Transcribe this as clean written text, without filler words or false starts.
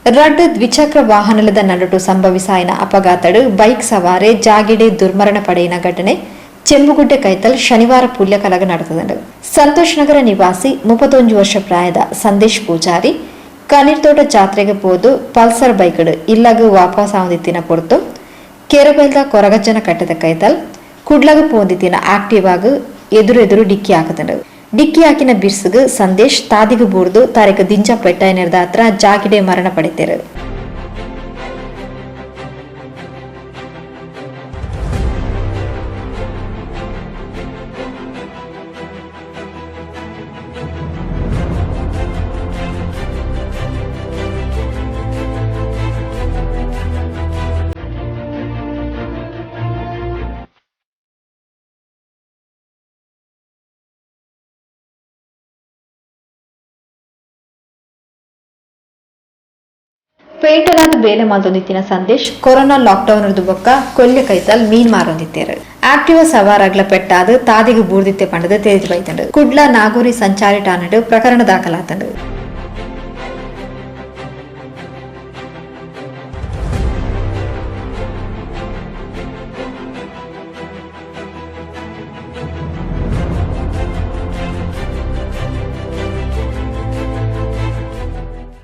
ರಡ್ಡು ದ್ವಿಚಕ್ರ ವಾಹನದ ನಡುಟು ಸಂಭವಿಸಾಯಿನ ಅಪಘಾತಡು ಬೈಕ್ ಸವಾರೆ ಜಾಗಿಡೆ ದುರ್ಮರಣ ಪಡೆಯಿನ ಘಟನೆ ಚೆಂಬುಗುಡ್ಡೆ ಕೈತಲ್ ಶನಿವಾರ ಪುಲ್ಯಕಲಗ ನಡೆತದಂಡು. ಸಂತೋಷ್ ನಗರ ನಿವಾಸಿ 31 ವರ್ಷ ಪ್ರಾಯದ ಸಂದೇಶ್ ಪೂಜಾರಿ ಕನೀರ್ತೋಟ ಜಾತ್ರೆಗೆ ಪೋದು ಪಲ್ಸರ್ ಬೈಕಡು ಇಲ್ಲಗ ವಾಪಸ್ ಆವಂದಿತ್ತಿನ ಪೊರ್ತು ಕೆರಬೈಲ್ದ ಕೊರಗಜ್ಜನ ಕಟ್ಟದ ಕೈತಲ್ ಕುಡ್ಲಗ ಪೋಂದಿತ್ತಿನ ಆಕ್ಟಿವ್ ಎದುರು ಡಿಕ್ಕಿ ಹಾಕದಂಡು. ಡಿಕ್ಕಿ ಹಾಕಿನ ಬಿರ್ಸುಗು ಸಂದೇಶ್ ತಾದಿಗು ಬೂರ್ದು ತಾರೀಕು ದಿಂಜ ಪೆಟ್ಟಾಯಿನರ್ದ ಹತ್ರ ಜಾಗಿಡೆ ಮರಣ ಪಡೆತೇರು. ಪೇಟಲಾದ ಬೇಲೆ ಮಾಲ್ದೊಂದಿತ್ತಿನ ಸಂದೇಶ್ ಕೊರೋನಾ ಲಾಕ್ಡೌನ್ ಬೊಕ್ಕ ಕೊಲ್ಲೆ ಕೈತಲ್ ಮೀನ್ ಮಾರೊಂದಿತ್ತೇರು. ಆಕ್ಟಿವ ಸವಾರಾಗ್ಲ ಪೆಟ್ಟಾದ ತಾದಿಗೆ ಬೂರ್ದಿತ್ತೆ ಪಂಡದ ತಿಳಿದು ಬೈತಂಡು. ಕುಡ್ಲ ನಾಗೂರಿ ಸಂಚಾರಿ ಠಾಣೆಡು ಪ್ರಕರಣ ದಾಖಲಾತಂಡು.